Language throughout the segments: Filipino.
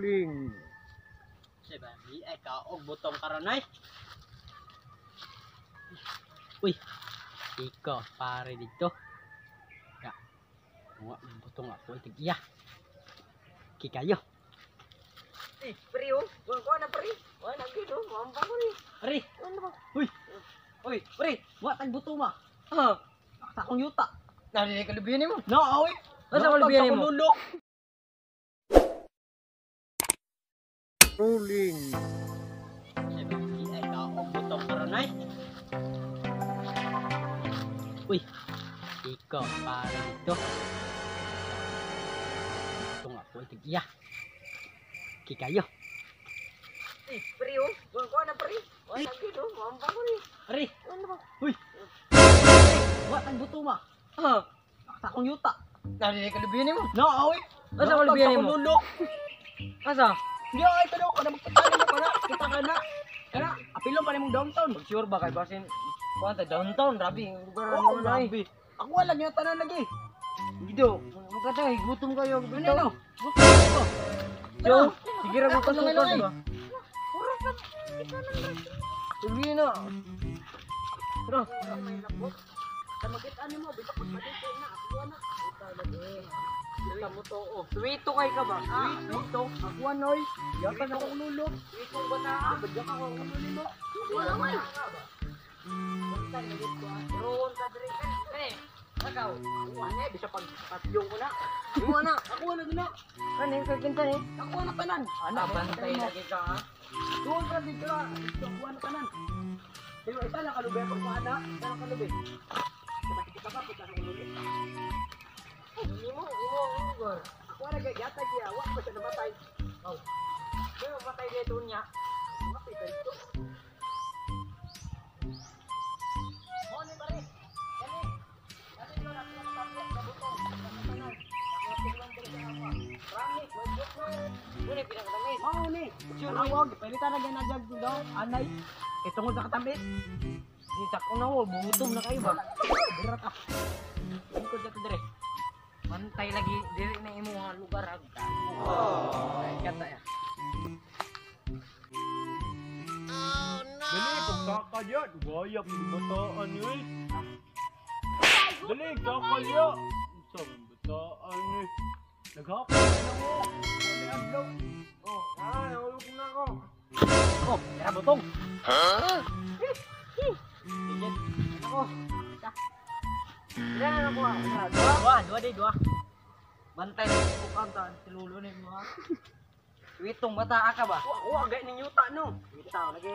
Rolling. Diba? Ay kaog butong karonay. Uy. Ikaw pare dito. Ya. Wa butong ako tigiya. Kikayo. Pre oh. Ko na pre. Wala gid oh. Mamba ko ni. Pre. Ano ba? Uy. Uy, pre. Wa tag buto ma. Sa akong yuta. Nalili ka lubiyan mo. No, oy. Asa ko lubiyan mo? Rolling. Diba? Ay kaog butong karonay. Uy. Ikaw pare dito. Butong ako tigiya. Kikayo. Pre oh. Ko na pre. Wala gid oh. Mamba ko ni. Pre. Ano ba? Uy. Wa tag buto ma. Sa akong yuta. Nalili ka lubiyan mo. No, oy. Asa ko lubiyan mo? Asa? Di ay pero kada magpatali mo kana, kita kana. Kana, apilon pa nimong downtown. Sure ba kay basin? Kuan ta downtown, rabi lugar Oo, mo na. grabe. Ako wala niya tanan lagi. Gido, magkatay gutom kayo Ano dito. no? Gusto ko. Yo, sige ra ko Ano nga kasukan lang, ba? Sige na. Tara. Kamagit-an mo, bitak pag madito na, ako na. Ito lagi. Kita mo to, oh. Suwito kay ka ba? Ito, ako anoy. Yata na akong lulo. Ito ba na? Badyak ako ang lulo mo. Wala man. Roon ka diri. Eh, Ikaw, ano bisa pag patyong ko na. imo na. Ako na din na. Kani ka kinta ni? Ako na tanan. Ana bantay lagi ka ha. Doon ka dito na. Ito, ako na tanan. Pero isa lang kalubay pag maana. Isa lang kalubay. Kita ka, kita sa kalubay. Imo gor. Ako na gayata giya. Wala ba siya namatay? Oh. Pero matay dito niya. Namatay ka dito. Oh, ni pare. Kani. Kani ko na pinatapos sa butong. Tanan. Rami, wajok na. Muni pinakatamis. Mao ni. Awag, palitan na gyud na jag daw. Anay. Itungod sa katamis. Di tak na wo, gutom na kayo ba? Berat ah. Ikot dito dire. Bantay lagi diri na imo nga lugar ag. Ay kata ya. Dali, kung kakadya, gayap ni bataan yun. Dali, kakadya. Isang bataan yun. Naghapon na mo. Dali, adlaw. Oh, nahulog na ako. Oh, kaya butong. Tigit. Ako. Dira na ako. Dua di dua. Bantay ko kanta tilulo ni mo. Witong bata ka ba? Wa gay ning yuta no. Bitaw lagi.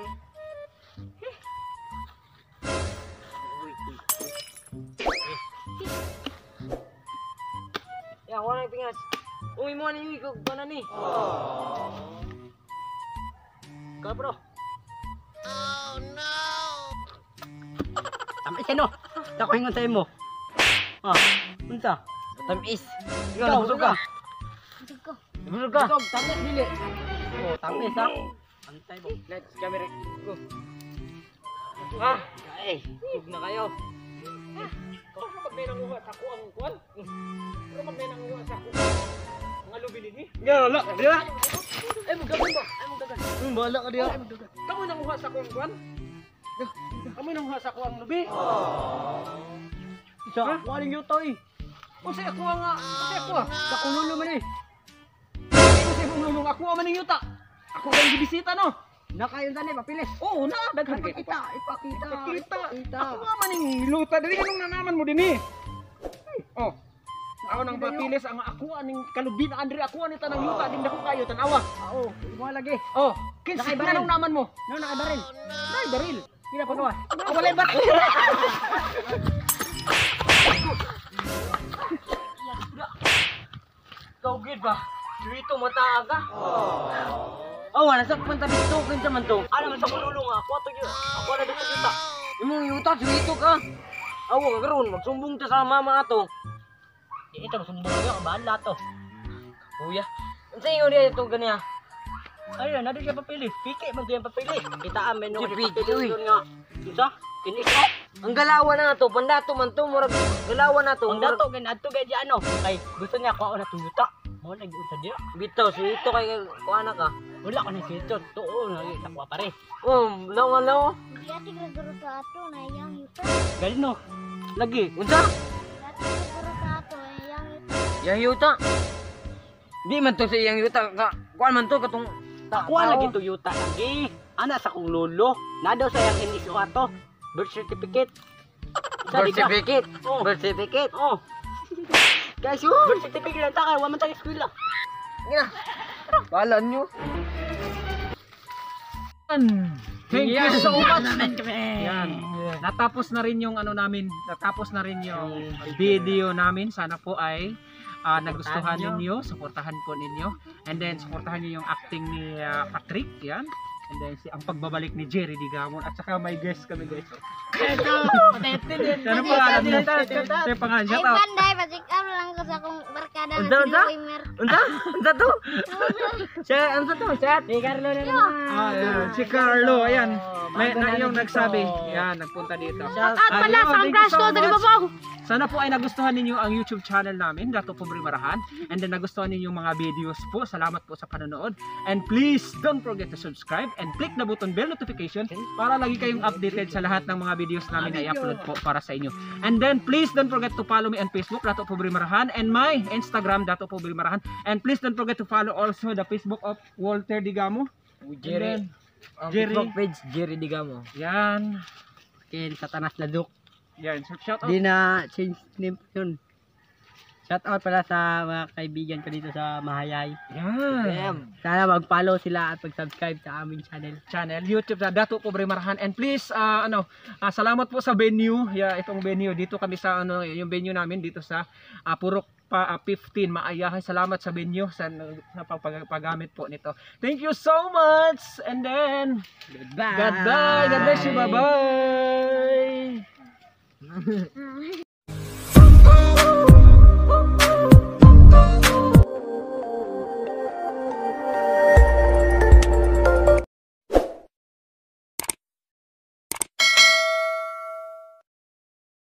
Ya, wala pingas. Uy mo ni uy kog bana ni. Ka bro. Tama siya no. Dako hingon tayo mo. Unsa? Tamis. Ikaw, Ikaw busog ka. Busog ka. Busog, tamis dili. Oh, tamis ha. Antay mo. Let's camera. Go. Ah, ay, busog na kayo. Kung pag may nanguha sa ako ang kuwan. Kung pag may nanguha sa ako. Mga lubi nini. Gala, dia. Ay mo gagan ba? Ay mo gagan. Bala ka dia. Ay mo gagan. Kamu nanguha sa ako ang kuwan? Kamu nanguha sa ako ang lubi? Isa, ako aling yuta eh. Kasi ako nga, kasi ako sa kululo man eh. Kasi kung ako man ng yuta. Ako kayong gibisita no. Nakayon tani papilis. Oo na, daghan kay kita. Ipakita. Ako nga man ng luta dili kanong nanaman mo dinhi. Oh. Ako nang papilis ang ako aning kalubin Andre ako ani tanang yuta din dako kayo tanawa. Oo, mo lagi. Oh, kinsa kanang naman mo? No, nakabaril. Nay baril. Hindi na pagawa. Walay bat. Kaugid ba? Dito mataaga. Oh, wala sa punta dito kinsa man to. Ano man sa kululo nga ako to gyud. Ako na dito yuta. Imong yuta dito ka. Awo ka karon magsumbong ta sa mama ato. Ito sumbong nga bahala to. Kuya. Unsa ingon dia to ganiya? Ayun, nado siya papili. Piki man diyan papili. Kita amen yung Piki, papili uy. doon nga. Isa, kinis ko. Ang galawan na to, pandato man to, murag galawan na to. Ang dato kay nadto kay di ano. Kay gusto niya ako na tuyuta. Wala gyud sa dia. Bitaw si ito kay kuana ka. Wala ko na si ito. Tuo na sa kuha pare. Law. Dia tiga guru satu na yang itu. Gali no. Lagi. Unsa? Dia tiga guru satu na yang itu. Yang yuta. Di man to sa iyang yuta ka. Kuan man to katong Kuha lagi to yuta lagi. Ana sa kong lolo. Nado sa yang hindi ko ato. Birth certificate. birth certificate. Oh. Birth certificate. Oh. Guys, Birth certificate lang takay, wa man tayo eskwela. Balan nyo. Thank you so much. Yan. Natapos na rin yung ano namin, natapos na rin yung video namin. Sana po ay nagustuhan ninyo, suportahan po ninyo. And then suportahan niyo yung acting ni Patrick, yan. And then ang pagbabalik ni Jerry Digamon at saka may guest kami guys. Ano pa alam niyo? Ito yung pangalan siya Ay tao. pandai bajik lang ko sa kong barkada na Unsa, si unsa? Luimer. Unsa to? Siya, ano to? Siya, ni Carlo na naman. Yan. Si Carlo, ayan. May na yung nagsabi. Yan, nagpunta dito. Pala sa crush ko dali ba po? Sana po ay nagustuhan ninyo ang YouTube channel namin, Dato Pobre Marahan. And then nagustuhan ninyo yung mga videos po. Salamat po sa panonood. And please don't forget to subscribe and click na button bell notification para lagi kayong updated sa lahat ng mga videos namin na i-upload po para sa inyo. And then please don't forget to follow me on Facebook, Dato Pobre Marahan, and my Instagram, Dato Pobre Marahan. And please don't forget to follow also the Facebook of Walter Digamo. Jerry. Ang Jerry. Facebook page, Jerry Digamo. Yan. Ken Satanas Laduk. Yan. Shout out. Di na change name yun. Shout out pala sa mga kaibigan ko dito sa Mahayay. Yan. Sana mag-follow sila at mag-subscribe sa aming channel. YouTube sa Dato Pobre Marahan. And please salamat po sa venue. Yeah, itong venue dito kami sa yung venue namin dito sa Purok 15 Maayahay. Salamat sa venue sa paggamit po nito. Thank you so much. And then Goodbye. God bless you. Bye-bye.